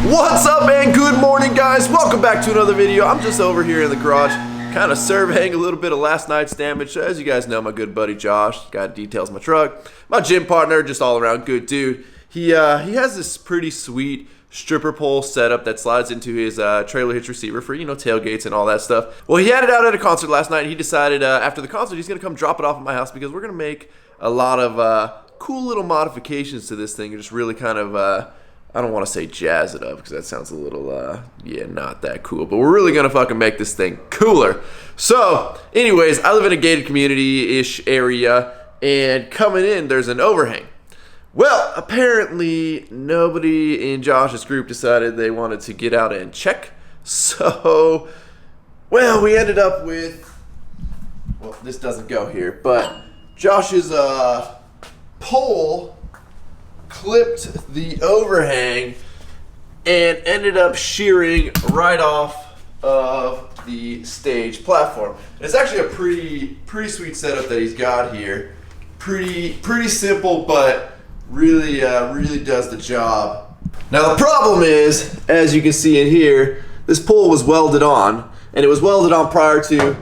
What's up, man? Good morning, guys. Welcome back to another video. I'm just over here in the garage, kind of surveying a little bit of last night's damage. As you guys know, my good buddy Josh got details my truck. My gym partner, just all around good dude. He has this pretty sweet stripper pole setup that slides into his trailer hitch receiver for, you know, tailgates and all that stuff. Well, he had it out at a concert last night, and he decided after the concert he's gonna come drop it off at my house because we're gonna make a lot of cool little modifications to this thing and just really kind of I don't want to say jazz it up because that sounds a little, yeah, not that cool. But we're really going to fucking make this thing cooler. So, anyways, I live in a gated community-ish area, and coming in, there's an overhang. Well, apparently, nobody in Josh's group decided they wanted to get out and check. So, well, we ended up with, well, this doesn't go here, but Josh's pole clipped the overhang and ended up shearing right off of the stage platform. It's actually a pretty sweet setup that he's got here. Pretty simple, but really does the job. Now the problem is, as you can see in here, this pole was welded on, and it was welded on prior to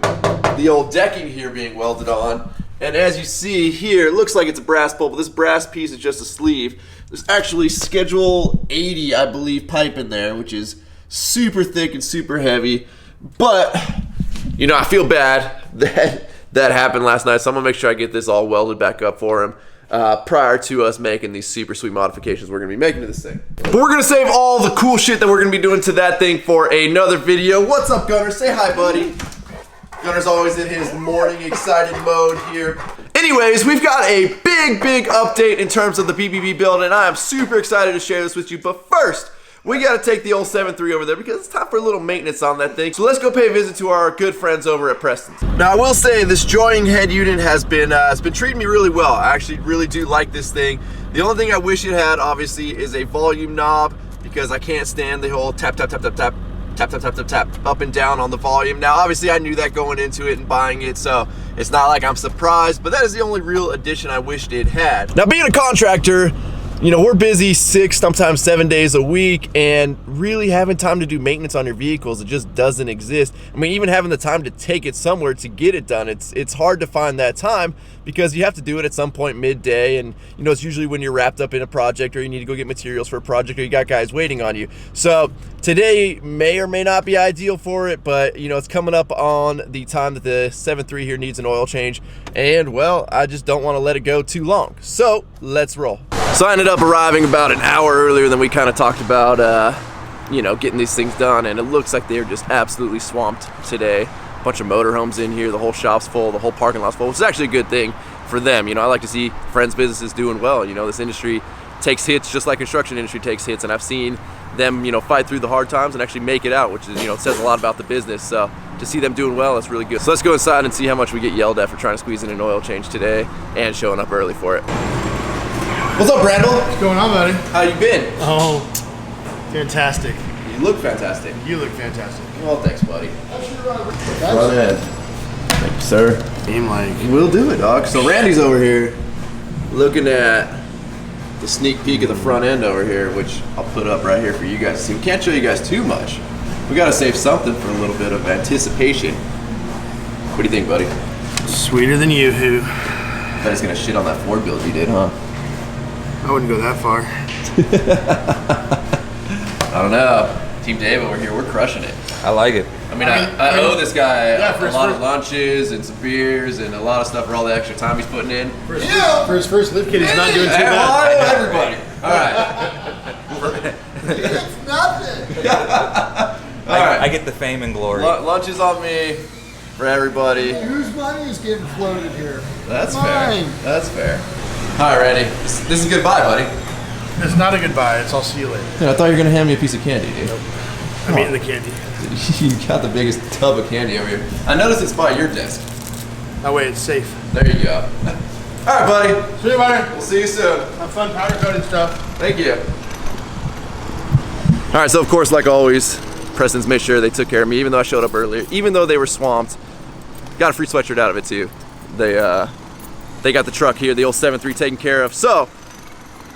the old decking here being welded on. And as you see here, it looks like it's a brass pole, but this brass piece is just a sleeve. There's actually Schedule 80, I believe, pipe in there, which is super thick and super heavy. But, you know, I feel bad that happened last night, so I'm gonna make sure I get this all welded back up for him prior to us making these super sweet modifications we're gonna be making to this thing. But we're gonna save all the cool shit that we're gonna be doing to that thing for another video. What's up, Gunner? Say hi, buddy. Gunner's always in his morning excited mode here. Anyways, we've got a big update in terms of the BBB build, and I am super excited to share this with you. But first, we gotta take the old 7.3 over there because it's time for a little maintenance on that thing. So let's go pay a visit to our good friends over at Preston's. Now, I will say this joining head unit has been treating me really well. I actually really do like this thing. The only thing I wish it had, obviously, is a volume knob because I can't stand the whole tap up and down on the volume. Now, obviously, I knew that going into it and buying it, so it's not like I'm surprised, but that is the only real addition I wished it had. Now, being a contractor, you know, we're busy 6, sometimes 7 days a week, and really having time to do maintenance on your vehicles, it just doesn't exist. I mean, even having the time to take it somewhere to get it done, it's hard to find that time because you have to do it at some point midday, and you know, it's usually when you're wrapped up in a project or you need to go get materials for a project or you got guys waiting on you. So today may or may not be ideal for it, but you know, it's coming up on the time that the 7.3 here needs an oil change, and well, I just don't want to let it go too long. So let's roll. So I ended up arriving about an hour earlier than we kind of talked about, you know, getting these things done, and it looks like they're just absolutely swamped today. A bunch of motorhomes in here, the whole shop's full, the whole parking lot's full, which is actually a good thing for them. You know, I like to see friends' businesses doing well. You know, this industry takes hits just like construction industry takes hits, and I've seen them, you know, fight through the hard times and actually make it out, which is, you know, it says a lot about the business. So to see them doing well, that's really good. So let's go inside and see how much we get yelled at for trying to squeeze in an oil change today and showing up early for it. What's up, Randall? What's going on, buddy? How you been? Oh, fantastic. You look fantastic. You look fantastic. Well, thanks, buddy. Run ahead. Thank you, sir. Aim like. We'll do it, dog. So Randy's over here looking at the sneak peek of the front end over here, which I'll put up right here for you guys to see. We can't show you guys too much. We gotta save something for a little bit of anticipation. What do you think, buddy? Sweeter than you, who? I bet he's gonna shit on that Ford build you did, huh? I wouldn't go that far. I don't know. Team Dave over here, we're crushing it. I like it. I mean, I owe this guy a lot of lunches and some beers and a lot of stuff for all the extra time he's putting in. For his first lift kit, he's not doing too bad. I owe everybody. All right. It's nothing. All right. I get the fame and glory. Lunch is on me for everybody. Whose money is getting floated here? That's Mine. fair. That's fair. All right, Randy. This is goodbye, buddy. It's not a goodbye. It's I'll see you later. Dude, I thought you were gonna hand me a piece of candy, dude. Nope. I'm eating the candy. You got the biggest tub of candy over here. I noticed it's by your desk. Oh wait, it's safe. There you go. All right, buddy. See you later. We'll see you soon. Have fun powder coating stuff. Thank you. All right, so of course, like always, Preston's made sure they took care of me, even though I showed up earlier. Even though they were swamped, got a free sweatshirt out of it too. They got the truck here, the old 7.3 taken care of. So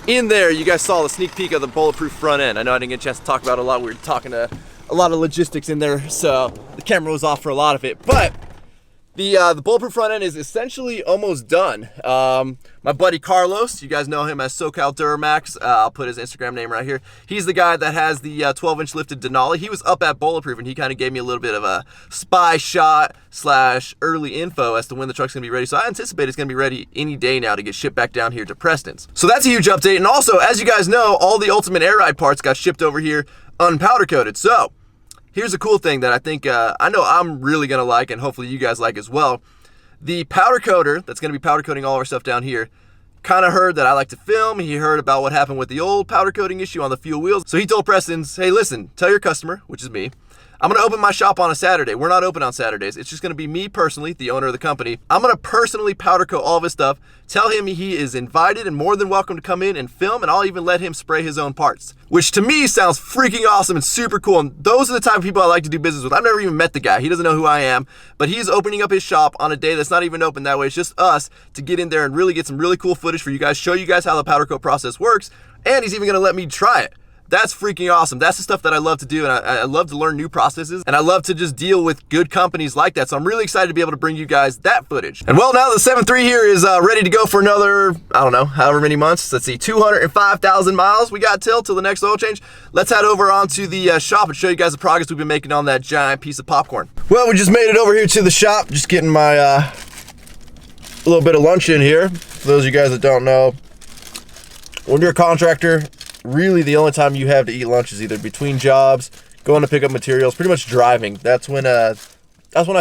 in there, you guys saw the sneak peek of the bulletproof front end. I know I didn't get a chance to talk about it a lot. We were talking to a lot of logistics in there, so the camera was off for a lot of it. But the bulletproof front end is essentially almost done. My buddy Carlos, you guys know him as SoCal Duramax. I'll put his Instagram name right here. He's the guy that has the 12-inch lifted Denali. He was up at Bulletproof, and he kind of gave me a little bit of a spy shot / early info as to when the truck's gonna be ready. So I anticipate it's gonna be ready any day now to get shipped back down here to Preston's. So that's a huge update. And also, as you guys know, all the Ultimate Air Ride parts got shipped over here unpowder coated. So here's a cool thing that I think, I know I'm really gonna like, and hopefully you guys like as well. The powder coater that's gonna be powder coating all our stuff down here kind of heard that I like to film. He heard about what happened with the old powder coating issue on the fuel wheels. So he told Preston's, hey, listen, tell your customer, which is me, I'm gonna open my shop on a Saturday. We're not open on Saturdays. It's just gonna be me personally, the owner of the company. I'm gonna personally powder coat all of his stuff. Tell him he is invited and more than welcome to come in and film, and I'll even let him spray his own parts. Which to me sounds freaking awesome and super cool. And those are the type of people I like to do business with. I've never even met the guy. He doesn't know who I am, but he's opening up his shop on a day that's not even open that way. It's just us to get in there and really get some really cool footage for you guys, show you guys how the powder coat process works, and he's even gonna let me try it. That's freaking awesome. That's the stuff that I love to do, and I love to learn new processes, and I love to just deal with good companies like that. So I'm really excited to be able to bring you guys that footage. And well, now the 7.3 here is ready to go for another, I don't know, however many months. Let's see, 205,000 miles we got till the next oil change. Let's head over onto the shop and show you guys the progress we've been making on that giant piece of popcorn. Well, we just made it over here to the shop, just getting my little bit of lunch in here. For those of you guys that don't know, when you're a contractor, really the only time you have to eat lunch is either between jobs, going to pick up materials, pretty much driving. That's when I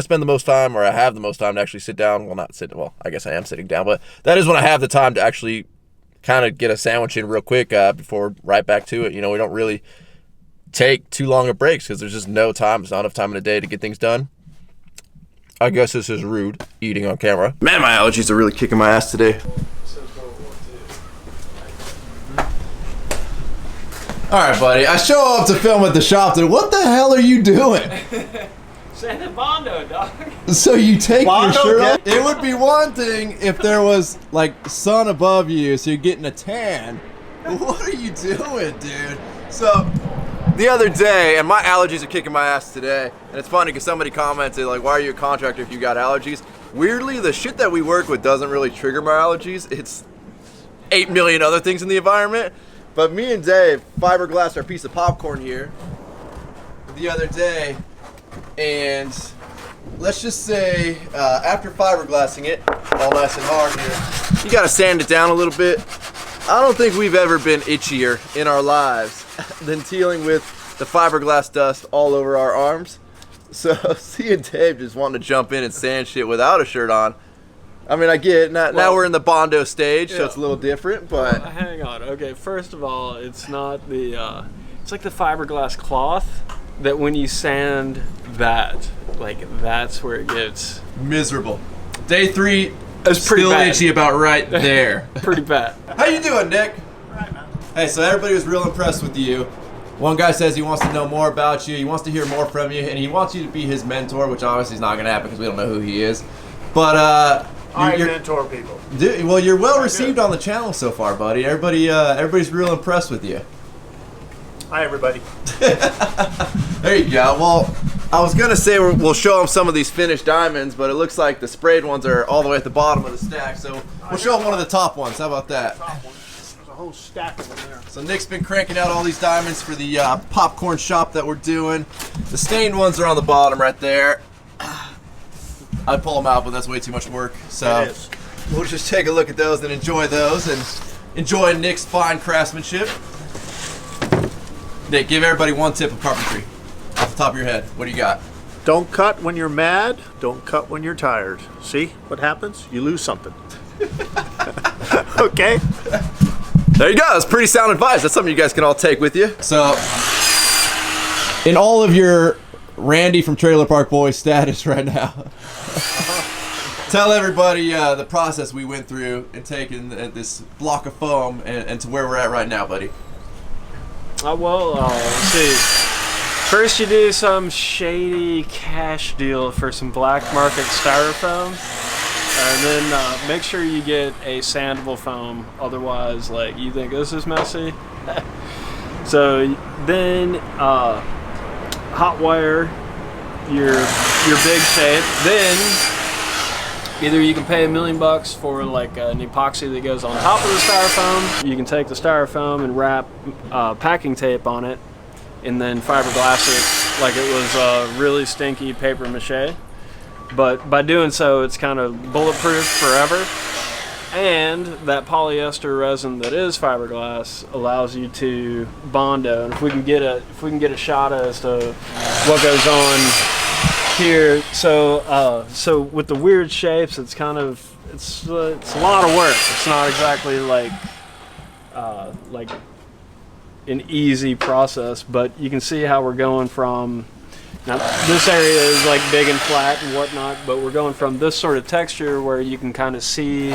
spend the most time, or I have the most time to actually sit down. Well, not sit, well, I guess I am sitting down, but that is when I have the time to actually kind of get a sandwich in real quick before right back to it. You know, we don't really take too long of breaks because there's just no time. There's not enough time in a day to get things done. I guess this is rude, eating on camera. Man, my allergies are really kicking my ass today. All right, buddy. I show up to film at the shop today. What the hell are you doing? Sanding Bondo, dog. So you take Bondo, your shirt off? It would be one thing if there was like sun above you, so you're getting a tan. What are you doing, dude? So the other day, and my allergies are kicking my ass today, and it's funny because somebody commented like, "Why are you a contractor if you got allergies?" Weirdly, the shit that we work with doesn't really trigger my allergies. It's 8 million other things in the environment. But me and Dave fiberglassed our piece of popcorn here the other day, and let's just say after fiberglassing it, all nice and hard here, you gotta sand it down a little bit. I don't think we've ever been itchier in our lives than dealing with the fiberglass dust all over our arms. So seeing Dave just wanting to jump in and sand shit without a shirt on, I mean, I get it. Now we're in the Bondo stage, so it's a little different, but... Hang on. Okay, first of all, it's not the... it's like the fiberglass cloth that when you sand that, like, that's where it gets... miserable. Day 3, it's pretty still bad. itchy about right there. Pretty bad. How you doing, Nick? Right, man. Hey, so everybody was real impressed with you. One guy says he wants to know more about you, he wants to hear more from you, and he wants you to be his mentor, which obviously is not going to happen because we don't know who he is. But, I mentor people. Dude, well, you're well received on the channel so far, buddy. Everybody's real impressed with you. Hi, everybody. There you go. Well, I was gonna say we'll show them some of these finished diamonds, but it looks like the sprayed ones are all the way at the bottom of the stack. So we'll show them one of the top ones. How about that? There's a whole stack of them there. So Nick's been cranking out all these diamonds for the popcorn shop that we're doing. The stained ones are on the bottom right there. I'd pull them out, but that's way too much work. So It is. we'll just take a look at those and enjoy those and enjoy Nick's fine craftsmanship. Nick, give everybody one tip of carpentry off the top of your head. What do you got? Don't cut when you're mad. Don't cut when you're tired. See what happens? You lose something. Okay? There you go. That's pretty sound advice. That's something you guys can all take with you. So, in all of your Randy from Trailer Park Boys status right now, tell everybody the process we went through in taking this block of foam and to where we're at right now, buddy. Let's see. First you do some shady cash deal for some black market styrofoam. And then make sure you get a sandable foam, otherwise, like, you think this is messy. So then hot wire your big tape. Then either you can pay $1 million for like an epoxy that goes on top of the styrofoam. You can take the styrofoam and wrap packing tape on it, and then fiberglass it like it was really stinky paper mache. But by doing so, it's kind of bulletproof forever. And that polyester resin that is fiberglass allows you to Bondo. And if we can get a shot as to what goes on here, so with the weird shapes, it's kind of it's a lot of work. It's not exactly like an easy process, but you can see how we're going from. Now, this area is like big and flat and whatnot, but we're going from this sort of texture where you can kind of see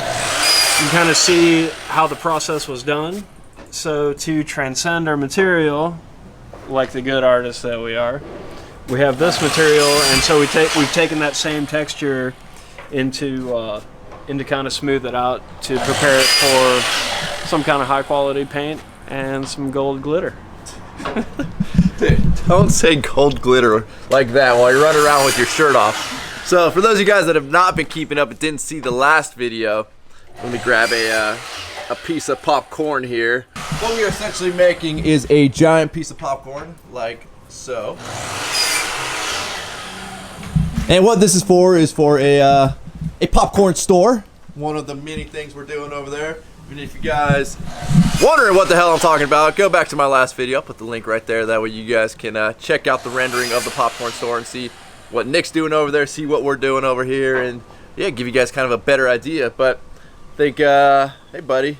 how the process was done. So to transcend our material, like the good artists that we are, we have this material, and so we've taken that same texture into kind of smooth it out to prepare it for some kind of high quality paint and some gold glitter. Dude, don't say gold glitter like that while you're running around with your shirt off. So for those of you guys that have not been keeping up and didn't see the last video, let me grab a piece of popcorn here. What we are essentially making is a giant piece of popcorn, like so. And what this is for a popcorn store. One of the many things we're doing over there. And if you guys wondering what the hell I'm talking about, go back to my last video. I'll put the link right there. That way you guys can check out the rendering of the popcorn store and see what Nick's doing over there, see what we're doing over here, and yeah, give you guys kind of a better idea. But I think, hey buddy,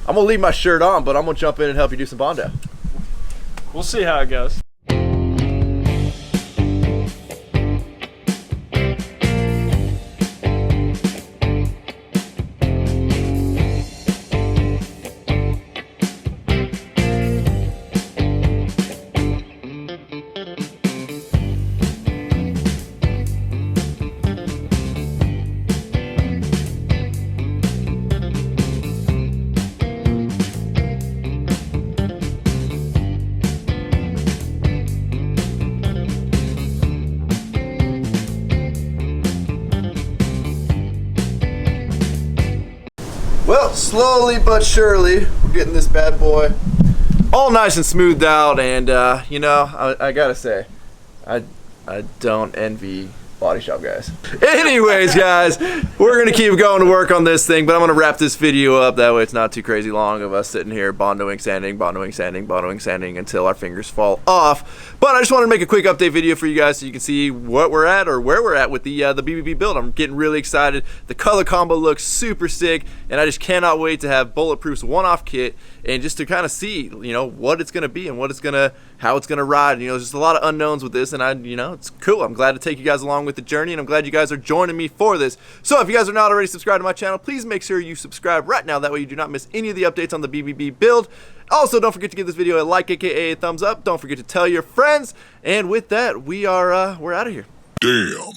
I'm gonna leave my shirt on, but I'm gonna jump in and help you do some Bondo. We'll see how it goes. Well, slowly but surely, we're getting this bad boy all nice and smoothed out, and you know, I gotta say, I don't envy body shop guys. Anyways, guys, we're gonna keep going to work on this thing, but I'm gonna wrap this video up. That way it's not too crazy long of us sitting here bondoing, sanding, bondoing, sanding, bondoing, sanding until our fingers fall off. But I just wanted to make a quick update video for you guys so you can see what we're at or where we're at with the BBB build. I'm getting really excited. The color combo looks super sick, and I just cannot wait to have Bulletproof's one-off kit and just to kind of see, you know, what it's gonna be and what it's gonna, how it's gonna ride. You know, there's just a lot of unknowns with this, and you know, it's cool. I'm glad to take you guys along with the journey, and I'm glad you guys are joining me for this. So if you guys are not already subscribed to my channel, please make sure you subscribe right now. That way you do not miss any of the updates on the BBB build. Also, don't forget to give this video a like, aka a thumbs up. Don't forget to tell your friends. And with that, we're out of here. Damn.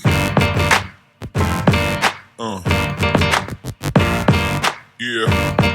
Yeah.